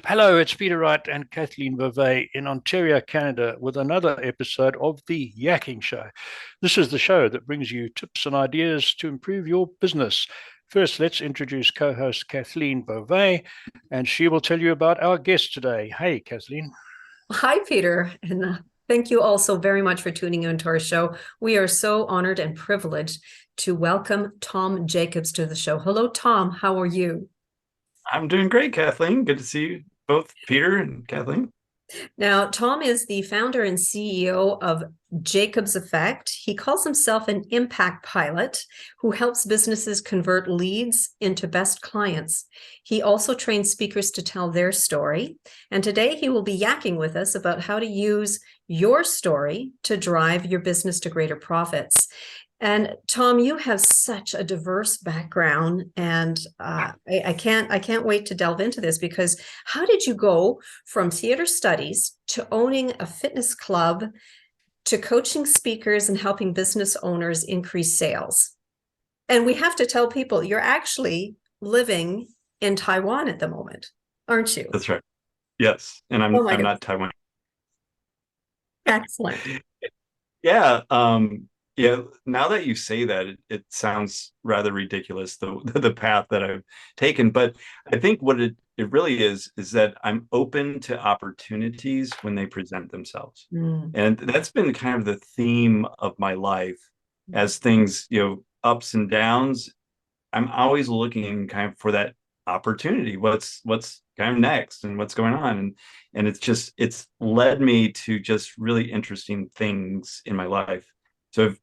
Hello, it's Peter Wright and Kathleen Beauvais in Ontario, Canada, with another episode of the Yakking Show. This is the show that brings you tips and ideas to improve your business. First, let's introduce co host Kathleen Beauvais, and she will tell you about our guest today. Hey, Kathleen. Hi, Peter, and thank you also very much for tuning in to our show. We are so honored and privileged to welcome Tom Jackobs to the show. Hello, Tom. How are you? I'm doing great, Kathleen. Good to see you both, Peter and Kathleen. Now, Tom is the founder and CEO of Jacobs Effect. He calls himself an impact pilot who helps businesses convert leads into best clients. He also trains speakers to tell their story. And today he will be yakking with us about how to use your story to drive your business to greater profits. And Tom, you have such a diverse background, and I can't wait to delve into this because how did you go from theater studies to owning a fitness club to coaching speakers and helping business owners increase sales? And we have to tell people you're actually living in Taiwan at the moment, aren't you? That's right. Yes, and Oh I'm my I'm God, not Taiwan. excellent. Yeah, yeah. Now that you say that, it sounds rather ridiculous the path that I've taken. But I think what it really is that I'm open to opportunities when they present themselves, Mm. and that's been kind of the theme of my life as things, ups and downs. I'm always looking kind of for that opportunity. What's kind of next and what's going on, and it's led me to just really interesting things in my life. So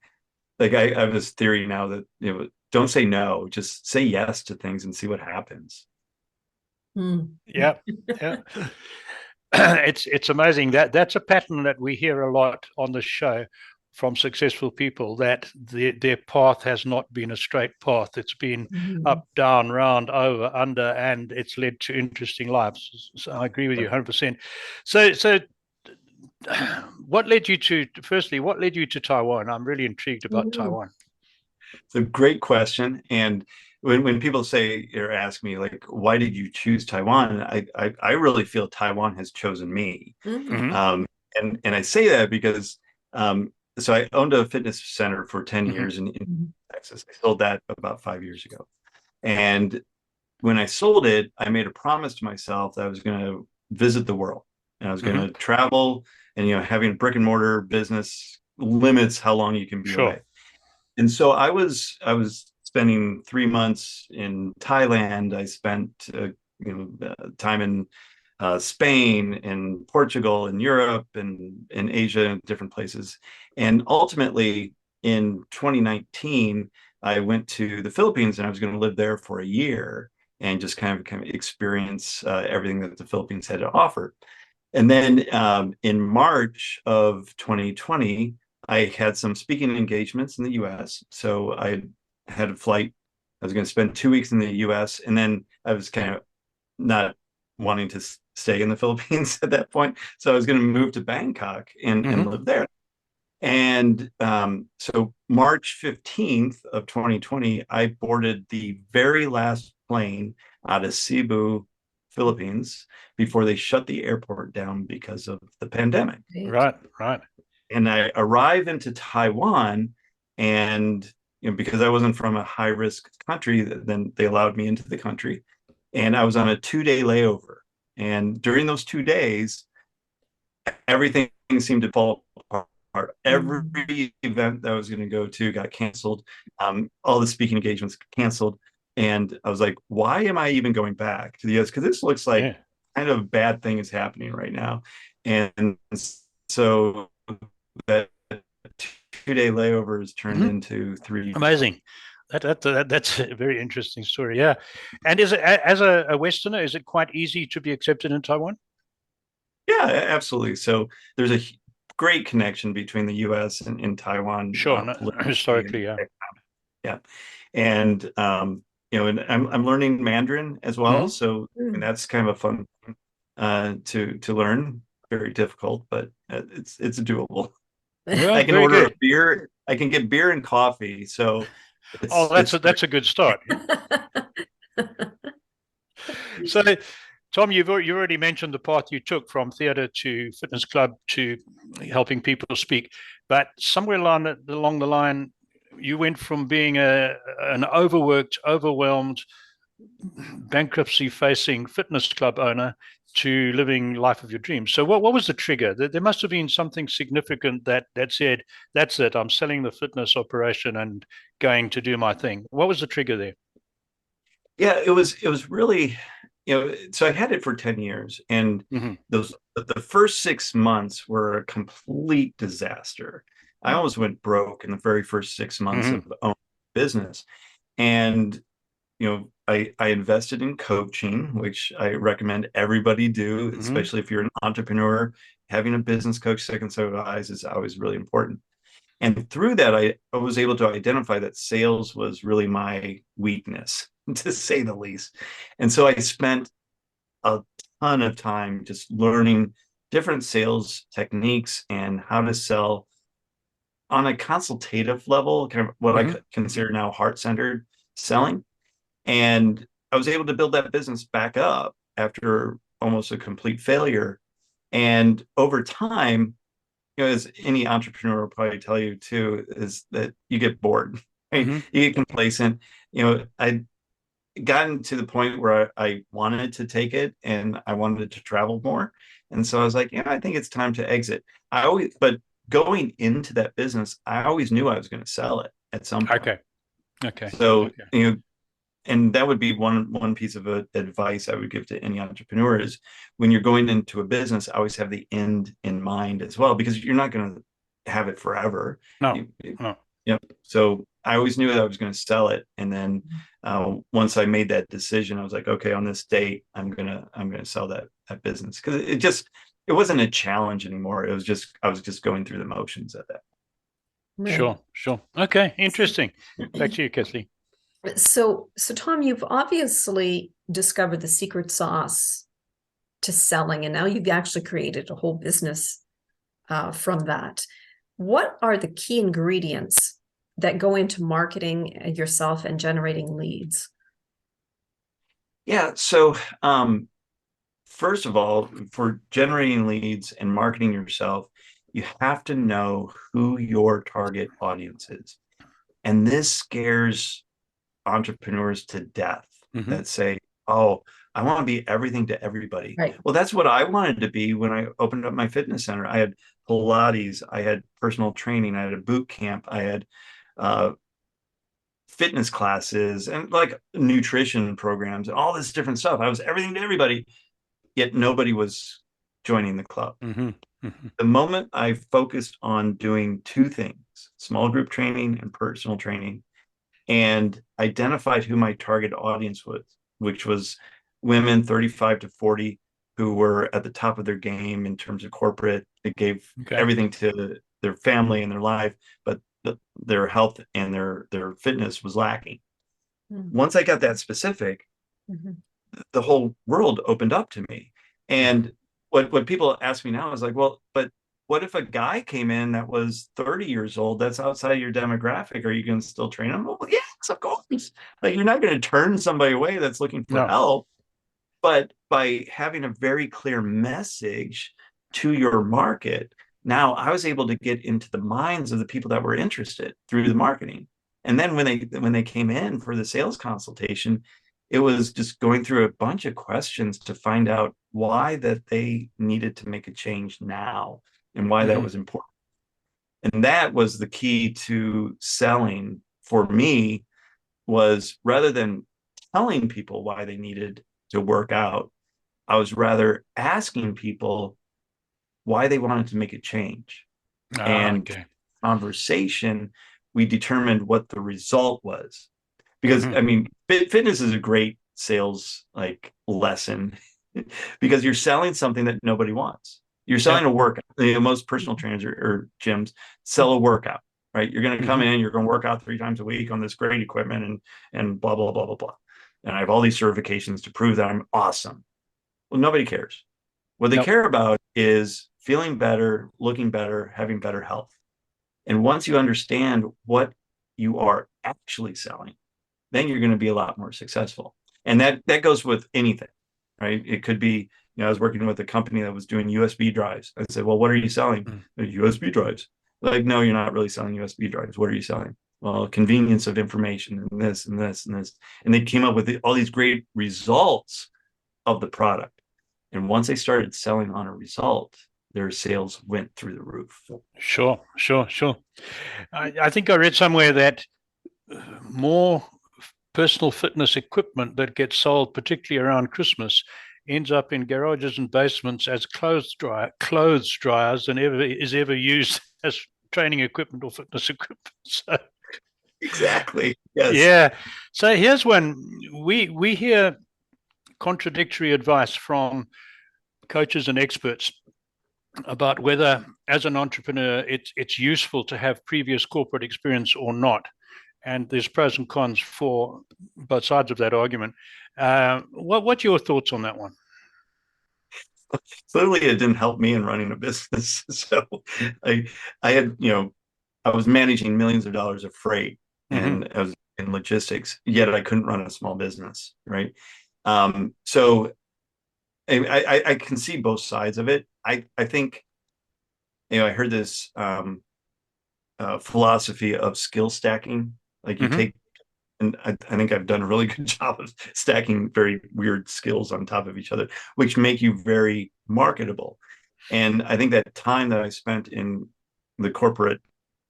like I have this theory now that don't say no, just say yes to things and see what happens. Mm. Yeah, yeah. It's amazing that that's a pattern that we hear a lot on the show from successful people that their path has not been a straight path. It's been Mm. up, down, round, over, under, and it's led to interesting lives. So I agree with you Right. 100%. So what led you to, firstly, what led you to Taiwan? I'm really intrigued about Mm. Taiwan. It's a great question. And when people say or ask me like, why did you choose Taiwan? I really feel Taiwan has chosen me. Mm. Hmm. And I say that because so I owned a fitness center for 10 Hmm. years in Mm. Texas. I sold that about 5 years ago. And when I sold it, I made a promise to myself that I was going to visit the world and I was going Hmm. to travel, and having a brick and mortar business limits how long you can be Sure. away. And so I was spending 3 months in Thailand. I spent time in Spain and Portugal and Europe and Asia and different places. And ultimately, in 2019, I went to the Philippines and I was going to live there for a year and just kind of experience everything that the Philippines had to offer. And then in March of 2020, I had some speaking engagements in the US. So I had a flight. I was going to spend 2 weeks in the US. And then I was kind of not wanting to stay in the Philippines at that point. So I was going to move to Bangkok and Hmm. live there. And so March 15th of 2020, I boarded the very last plane out of Cebu, Philippines, before they shut the airport down because of the pandemic. Great. Right, right. And I arrived into Taiwan, and because I wasn't from a high risk country, then they allowed me into the country. And I was on a 2 day layover. And during those 2 days, everything seemed to fall apart. Every Mm. event that I was going to go to got canceled. All the speaking engagements canceled. And I was like, why am I even going back to the US? Because this looks like Yeah. kind of a bad thing is happening right now. And so that 2 day layover has turned Hmm. into 3 years long. Amazing. That's a very interesting story. Yeah. And is it, as a Westerner, is it quite easy to be accepted in Taiwan? Yeah, absolutely. So there's a great connection between the US and Taiwan Sure. No, politically and historically, yeah. yeah. And and I'm learning Mandarin as well. Hmm. So and Mm. that's kind of a fun to learn. Very difficult, but it's doable. Yeah, I can very order a good. beer. I can get beer and coffee. So Oh, it's great. that's a good start. Yeah. So Tom, you already mentioned the path you took from theatre to fitness club to helping people speak, but somewhere along the line, you went from being an overworked, overwhelmed, bankruptcy-facing fitness club owner to living life of your dreams. So, what was the trigger? There must have been something significant that said, "That's it. I'm selling the fitness operation and going to do my thing." What was the trigger there? Yeah, it was really, so I had it for 10 years, and the first 6 months were a complete disaster. I almost went broke in the very first 6 months of owning business. And I invested in coaching, which I recommend everybody do, especially if you're an entrepreneur. Having a business coach, second set of eyes, is always really important. And through that, I was able to identify that sales was really my weakness, to say the least. And so I spent a ton of time just learning different sales techniques and how to sell on a consultative level, kind of what I consider now heart-centered selling. And I was able to build that business back up after almost a complete failure. And over time, as any entrepreneur will probably tell you too, is that you get bored, right? You get complacent. I gotten to the point where I wanted to take it and I wanted to travel more. And so I was like, I think it's time to exit. But going into that business, I always knew I was going to sell it at some point. Okay. So, and that would be one piece of advice I would give to any entrepreneur is when you're going into a business, always have the end in mind as well, because you're not going to have it forever. No. Yep. So I always knew that I was going to sell it. And then once I made that decision, I was like, okay, on this date, I'm gonna sell that business, because it wasn't a challenge anymore. I was just going through the motions of that. Right. Sure. Okay, interesting. Back to you, Kathleen. So Tom, you've obviously discovered the secret sauce to selling, and now you've actually created a whole business from that. What are the key ingredients that go into marketing yourself and generating leads? Yeah. So first of all, for generating leads and marketing yourself, you have to know who your target audience is. And this scares entrepreneurs to death that say, oh, I want to be everything to everybody. Right. Well, that's what I wanted to be when I opened up my fitness center. I had Pilates, I had personal training, I had a boot camp, I had fitness classes and like nutrition programs and all this different stuff. I was everything to everybody, yet nobody was joining the club. The moment I focused on doing two things, small group training and personal training, and identified who my target audience was, which was women 35 to 40 who were at the top of their game in terms of corporate. They gave everything to their family and their life, but their health and their fitness was lacking. Once I got that specific, the whole world opened up to me. And what people ask me now is like, well, but what if a guy came in that was 30 years old that's outside your demographic? Are you going to still train him? Well, yes, of course. Like, you're not going to turn somebody away that's looking for help. But by having a very clear message to your market, now I was able to get into the minds of the people that were interested through the marketing. And then when they came in for the sales consultation, it was just going through a bunch of questions to find out why that they needed to make a change now and why that was important. And that was the key to selling for me, was rather than telling people why they needed to work out, I was rather asking people why they wanted to make a change. Conversation, we determined what the result was. Because I mean, fitness is a great sales lesson because you're selling something that nobody wants. You're selling a workout. Most personal trainers or gyms sell a workout, right? You're going to come in, you're going to work out 3 times a week on this great equipment and blah, blah, blah, blah, blah. And I have all these certifications to prove that I'm awesome. Well, nobody cares. What they care about is feeling better, looking better, having better health. And once you understand what you are actually selling, then you're going to be a lot more successful. And that goes with anything. right? It could be, I was working with a company that was doing USB drives. I said, well, what are you selling? USB drives. Like, no, you're not really selling USB drives. What are you selling? Well, convenience of information and this and this and this. And they came up with all these great results of the product. And once they started selling on a result, their sales went through the roof. Sure. I think I read somewhere that more personal fitness equipment that gets sold, particularly around Christmas, ends up in garages and basements as clothes dryers than ever used as training equipment or fitness equipment. So, exactly. Yes. Yeah. So here's one. We hear contradictory advice from coaches and experts about whether, as an entrepreneur, it's useful to have previous corporate experience or not. And there's pros and cons for both sides of that argument. What's your thoughts on that one? Clearly, it didn't help me in running a business. So I had, I was managing millions of dollars of freight, and I was in logistics, yet I couldn't run a small business, right? So I can see both sides of it. I think, I heard this philosophy of skill stacking. Like you take, and I think I've done a really good job of stacking very weird skills on top of each other, which make you very marketable. And I think that time that I spent in the corporate,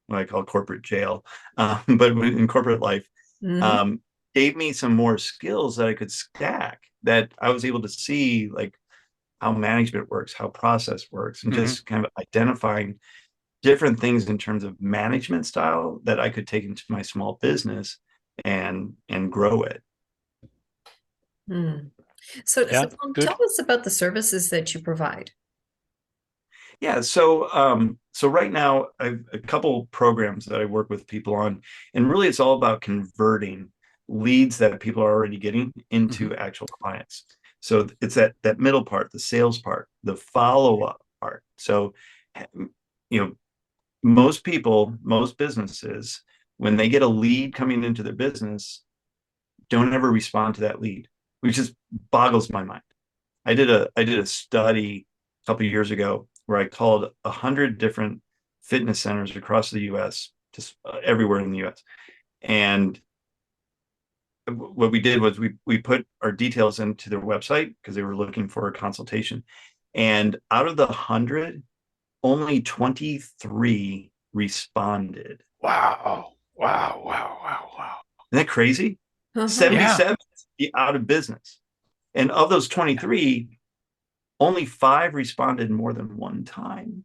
what I call corporate jail, but in corporate life, gave me some more skills that I could stack, that I was able to see like how management works, how process works, and just kind of identifying different things in terms of management style that I could take into my small business and grow it. So Tom, tell us about the services that you provide. Yeah, so right now I have a couple programs that I work with people on, and really it's all about converting leads that people are already getting into actual clients. So it's that middle part, the sales part, the follow-up part. So, most people, most businesses, when they get a lead coming into their business, don't ever respond to that lead, which just boggles my mind. I did a study a couple of years ago where I called 100 different fitness centers across the U.S., just everywhere in the U.S. And what we did was we put our details into their website because they were looking for a consultation. And out of the 100, only 23 responded. Wow. Isn't that crazy? 77 out of business. And of those 23, only 5 responded more than one time.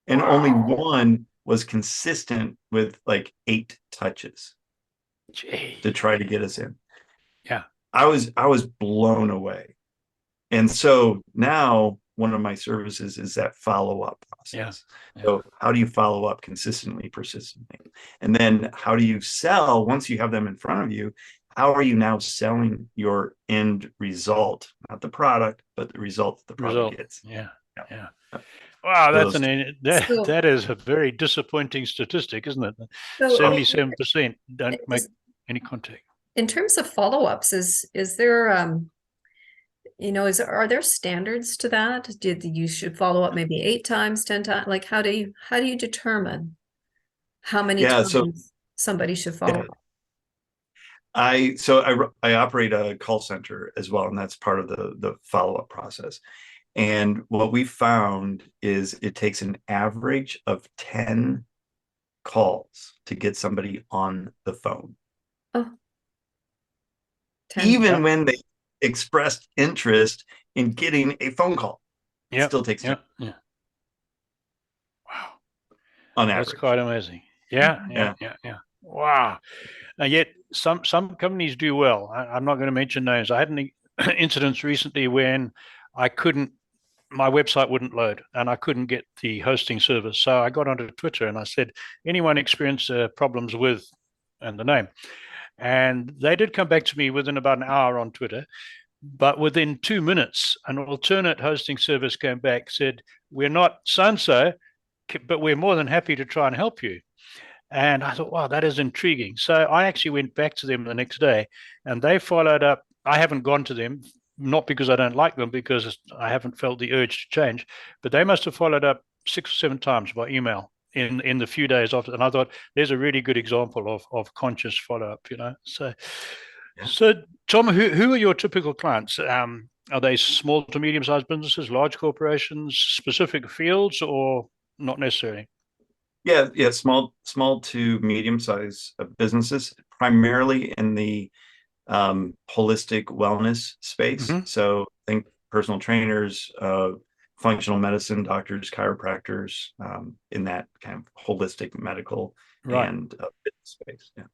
And only one was consistent with like 8 touches to try to get us in. Yeah. I was blown away. And so now one of my services is that follow-up process. Yeah. So how do you follow up consistently, persistently? And then how do you sell once you have them in front of you? How are you now selling your end result? Not the product, but the result that the product gets. Yeah. Wow, that is a very disappointing statistic, isn't it? 77% don't make any contact. In terms of follow-ups, is there are there standards to that? You should follow up maybe 8 times, 10 times? Like how do you determine how many times somebody should follow up? I operate a call center as well, and that's part of the follow-up process. And what we found is it takes an average of 10 calls to get somebody on the phone. Oh. 10. Even when they expressed interest in getting a phone call. It still takes time. Yeah. Wow. On average. That's quite amazing. Yeah. Wow. And yet some companies do well. I'm not going to mention names. I had an incident recently when my website wouldn't load and I couldn't get the hosting service. So I got onto Twitter and I said, anyone experience problems with, and the name. And they did come back to me within about an hour on Twitter. But within 2 minutes, an alternate hosting service came back, said, we're not so-and-so, but we're more than happy to try and help you. And I thought, wow, that is intriguing. So I actually went back to them the next day and they followed up. I haven't gone to them not because I don't like them, because I haven't felt the urge to change, but they must have followed up 6 or 7 times by email in the few days after. And I thought, there's a really good example of conscious follow-up, So, Yeah. so Tom, who are your typical clients? Are they small to medium-sized businesses, large corporations, specific fields, or not necessarily? Yeah, small to medium-sized businesses, primarily in the holistic wellness space. Mm-hmm. So I think personal trainers, functional medicine doctors, chiropractors, in that kind of holistic medical Right. and fitness space. Yeah.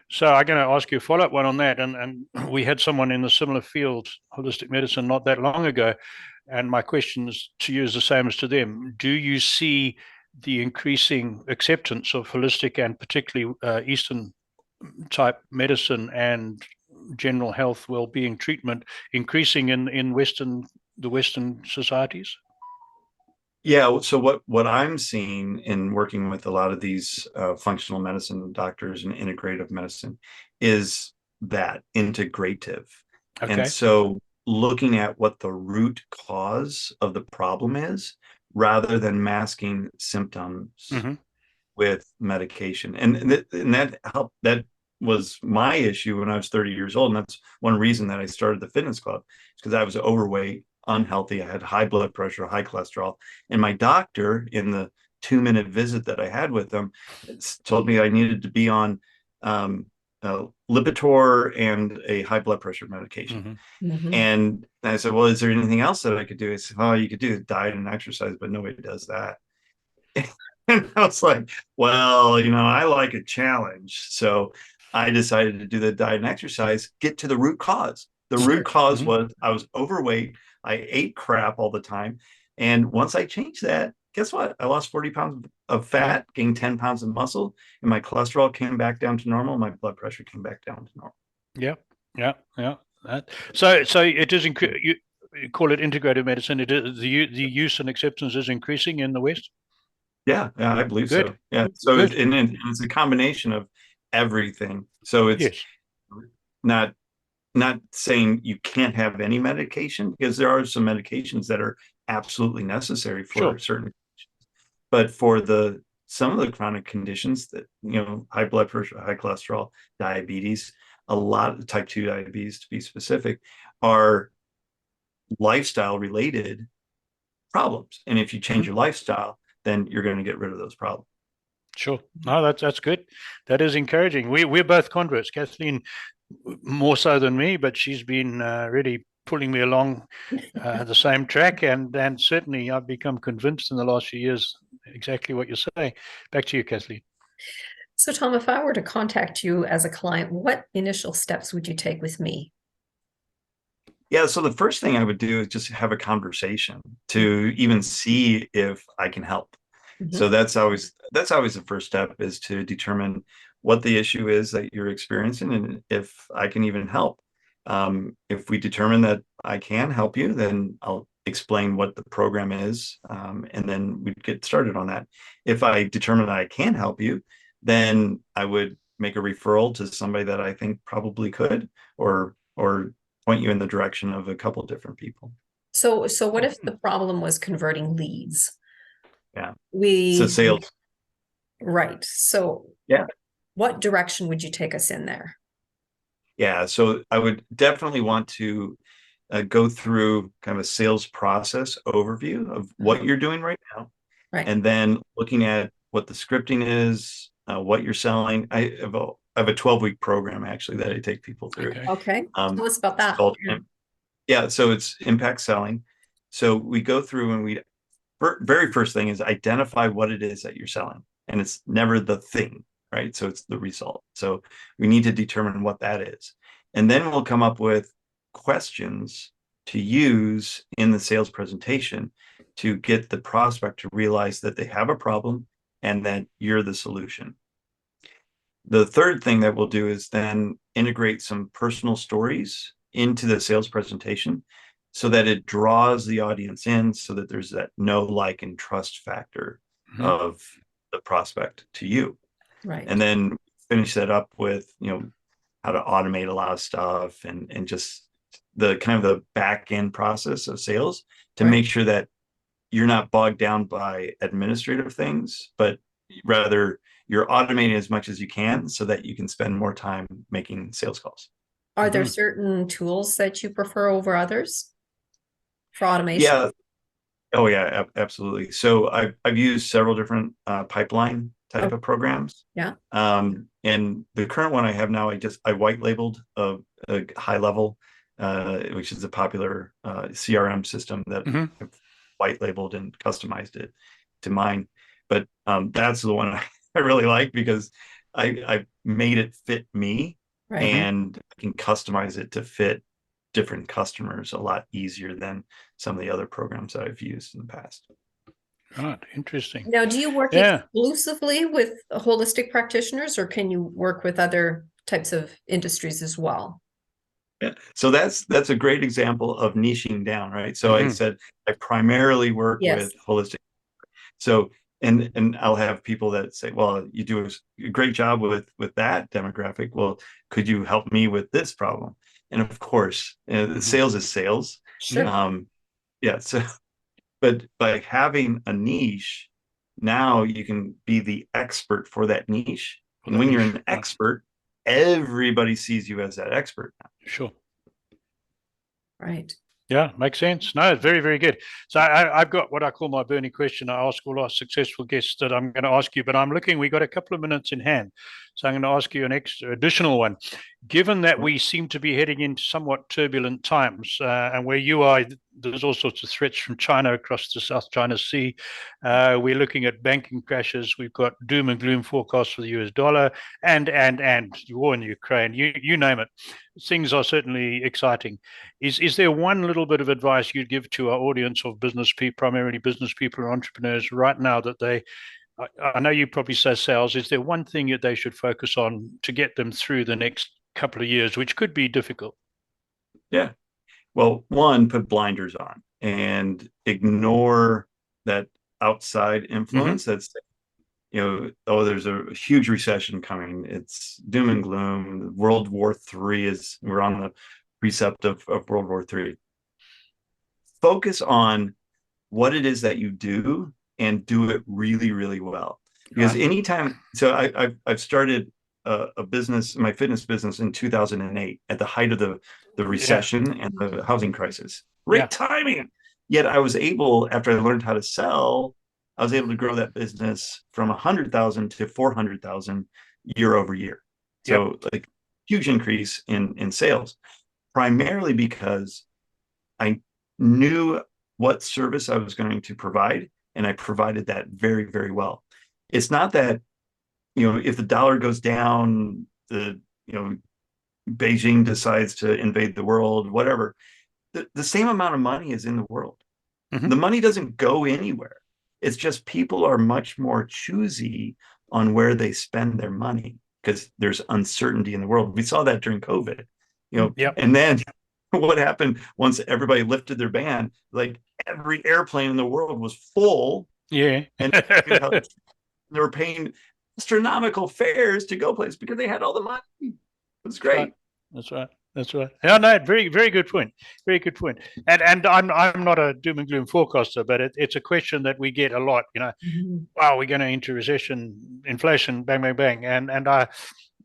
So I'm going to ask you a follow-up one on that. And we had someone in a similar field, holistic medicine, not that long ago. And my question is to you is the same as to them. Do you see the increasing acceptance of holistic and particularly Eastern type medicine and general health well-being treatment increasing in the Western societies? Yeah, so what I'm seeing in working with a lot of these functional medicine doctors and integrative medicine is that integrative. And Okay. so looking at what the root cause of the problem is rather than masking symptoms Mm-hmm. with medication. And that helped. That was my issue when I was 30 years old. And that's one reason that I started the fitness club, because I was overweight, unhealthy. I had high blood pressure, high cholesterol. And my doctor, in the 2-minute visit that I had with him, told me I needed to be on Lipitor and a high blood pressure medication. Mm-hmm. Mhm. And I said, well, is there anything else that I could do? He said, oh, you could do diet and exercise, but nobody does that. And I was like, well, I like a challenge. So I decided to do the diet and exercise, get to the root cause. The root Sure. cause Mm-hmm. was I was overweight. I ate crap all the time. And once I changed that, guess what? I lost 40 pounds of fat, gained 10 pounds of muscle, and my cholesterol came back down to normal. My blood pressure came back down to normal. Yeah, yeah, yeah. So it is you call it integrative medicine. It is the use and acceptance is increasing in the West. Yeah, I believe Good, so. Yeah. So good. and it's a combination of everything. So it's Yes, not not saying you can't have any medication, because there are some medications that are absolutely necessary for sure. certain, but for the some of the chronic conditions that, high blood pressure, high cholesterol, diabetes, a lot of type 2 diabetes to be specific, are lifestyle related problems. And if you change Mhm. your lifestyle, then you're going to get rid of those problems. Sure. No, that's good. That is encouraging. We're both converts. Kathleen more so than me, but she's been really pulling me along the same track, and certainly I've become convinced in the last few years exactly what you're saying. Back to you, Kathleen. So, Tom, if I were to contact you as a client, what initial steps would you take with me? Yeah, so the first thing I would do is just have a conversation to even see if I can help. Mhm. So that's always the first step, is to determine what the issue is that you're experiencing and if I can even help. If we determine that I can help you, then I'll explain what the program is, and then we'd get started on that. If I determine that I can help you, then I would make a referral to somebody that I think probably could, or point you in the direction of a couple different people. So what if the problem was converting leads? Yeah. So We, sales. right. So Yeah. what direction would you take us in there? Yeah. So I would definitely want to go through kind of a sales process overview of what you're doing right now, Right. and then looking at what the scripting is, what you're selling. I have a 12-week program actually that I take people through. Okay. Okay. Tell us about It's that. called, yeah, so it's impact selling. So we go through and very first thing is identify what it is that you're selling. And it's never the thing, right? So it's the result. So we need to determine what that is. And then we'll come up with questions to use in the sales presentation to get the prospect to realize that they have a problem and that you're the solution. The third thing that we'll do is then integrate some personal stories into the sales presentation so that it draws the audience in, so that there's that know, like, and trust factor Mhm. of the prospect to you. Right. And then finish that up with, how to automate a lot of stuff and just the kind of the back end process of sales to Right. make sure that you're not bogged down by administrative things, but rather you're automating as much as you can so that you can spend more time making sales calls. Are there Mhm. certain tools that you prefer over others for automation? Yeah. Oh yeah, absolutely. So I've used several different pipeline type Oh, of programs. yeah. And the current one I have now, I white labeled a high level, which is a popular CRM system that Mhm. I've white labeled and customized it to mine. But that's the one I really like because I made it fit me, Right. and I can customize it to fit different customers a lot easier than some of the other programs that I've used in the past. Right. Interesting. Now, do you work Yeah. exclusively with holistic practitioners, or can you work with other types of industries as well? Yeah. So that's a great example of niching down, right? So I Mhm. said I primarily work Yes. with holistic. So and I'll have people that say, well, you do a great job with that demographic. Well, could you help me with this problem? And of course, Mhm. sales is sales. Sure. Yeah. So, but by having a niche, now you can be the expert for that niche. For And that when you're niche. an Right. expert, everybody sees you as that expert. Sure. Right. Yeah, makes sense. No, it's very, very good. So I've got what I call my burning question. I ask all our successful guests that I'm going to ask you, but I'm looking, we got a couple of minutes in hand. So I'm going to ask you an extra additional one. Given that we seem to be heading into somewhat turbulent times, and where you are, there's all sorts of threats from China across the South China Sea. We're looking at banking crashes. We've got doom and gloom forecasts for the US dollar and the war in Ukraine. You name it. Things are certainly exciting. Is there one little bit of advice you'd give to our audience of business people, primarily business people or entrepreneurs right now that I know you probably say sales, is there one thing that they should focus on to get them through the next couple of years, which could be difficult? Yeah. Well, one, put blinders on and ignore that outside Mm-hmm. influence that's, oh, there's a huge recession coming. It's doom and gloom. World War III we're on the precept of World War III. Focus on what it is that you do and do it really, really well. Because Right. anytime, so I've started a business, my fitness business in 2008 at the height of the Yeah. recession and the housing crisis. Yeah. Great timing. Yet I was able, after I learned how to sell, I was able to grow that business from 100,000 to 400,000 year over year. Yep. So like huge increase in sales, primarily because I knew what service I was going to provide, and I provided that very, very well. It's not that, if the dollar goes down, Beijing decides to invade the world, whatever, the same amount of money is in the world. Mm-hmm. The money doesn't go anywhere. It's just people are much more choosy on where they spend their money because there's uncertainty in the world. We saw that during COVID, Yep. and then what happened once everybody lifted their ban, like every airplane in the world was full, Yeah. and they were paying astronomical fares to go places because they had all the money. It was That's right. great. That's right. That's right. Yeah, no, very, very good point. Very good point. And I'm not a doom and gloom forecaster, but it's a question that we get a lot. Mhm. Wow, we're going to enter recession, inflation, bang, bang, bang. And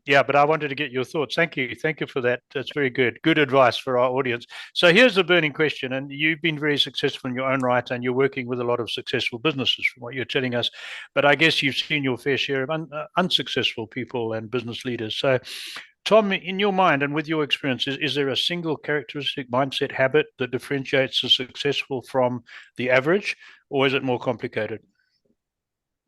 yeah, but I wanted to get your thoughts. Thank you for that. That's very good. Good advice for our audience. So here's the burning question, and you've been very successful in your own right, and you're working with a lot of successful businesses, from what you're telling us. But I guess you've seen your fair share of unsuccessful people and business leaders. So Tom, in your mind and with your experience, is there a single characteristic, mindset, habit that differentiates the successful from the average, or is it more complicated?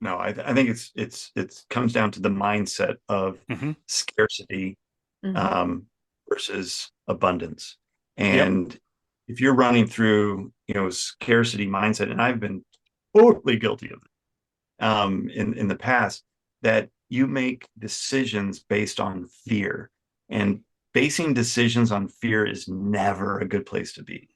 No, I think it comes down to the mindset of Mm-hmm. scarcity Mhm. um, versus abundance. Yep. And if you're running through, scarcity mindset, and I've been totally guilty of it in the past, that you make decisions based on fear, and basing decisions on fear is never a good place to be.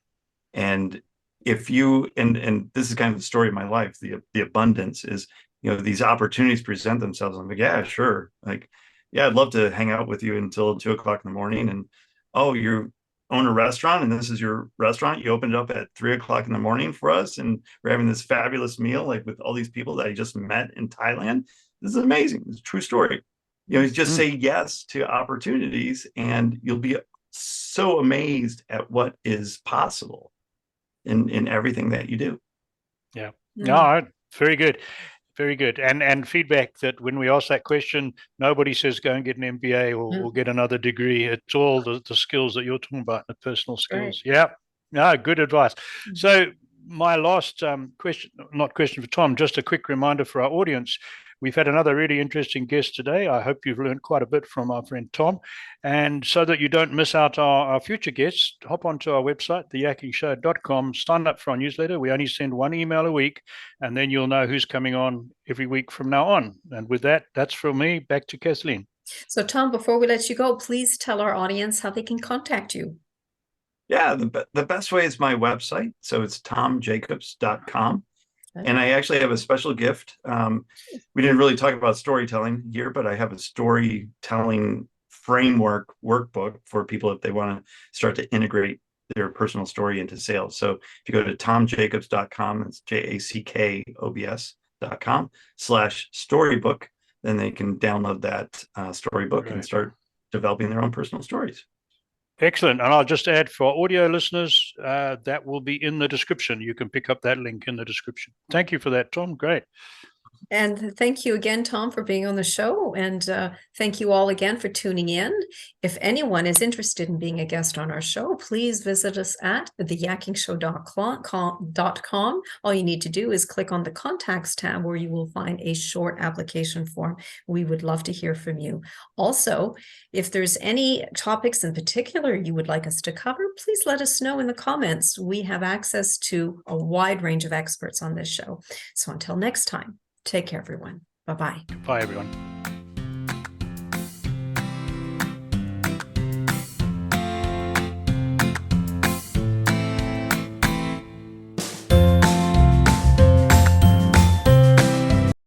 And if you and this is kind of the story of my life, the abundance is, these opportunities present themselves. I'm like, yeah, sure. Like, yeah, I'd love to hang out with you until 2 o'clock in the morning. And oh, own a restaurant and this is your restaurant, you opened it up at 3 o'clock in the morning for us, and we're having this fabulous meal, like with all these people that I just met in Thailand. This is amazing. It's a true story. You just say yes to opportunities and you'll be so amazed at what is possible in everything that you do. Yeah. No, very good. Very good. And feedback that when we ask that question, nobody says go and get an MBA or get another degree. It's all the skills that you're talking about, the personal skills. Right. Yeah. No, good advice. So my last not question for Tom, just a quick reminder for our audience. We've had another really interesting guest today. I hope you've learned quite a bit from our friend Tom. And so that you don't miss out our future guests, hop onto our website, theyakkingshow.com, sign up for our newsletter. We only send one email a week, and then you'll know who's coming on every week from now on. And with that, that's from me. Back to Kathleen. So, Tom, before we let you go, please tell our audience how they can contact you. Yeah, the best way is my website. So it's tomjacobs.com. And I actually have a special gift. We didn't really talk about storytelling here, but I have a storytelling framework workbook for people if they want to start to integrate their personal story into sales. So if you go to tomjacobs.com, it's JACKOBS.com/storybook, then they can download that storybook and start developing their own personal stories. Excellent. And I'll just add for audio listeners, that will be in the description. You can pick up that link in the description. Thank you for that, Tom. Great. And thank you again, Tom, for being on the show. And thank you all again for tuning in. If anyone is interested in being a guest on our show, please visit us at theyakkingshow.com. All you need to do is click on the contacts tab where you will find a short application form. We would love to hear from you. Also, if there's any topics in particular you would like us to cover, please let us know in the comments. We have access to a wide range of experts on this show. So until next time, take care, everyone. Bye-bye. Bye, everyone.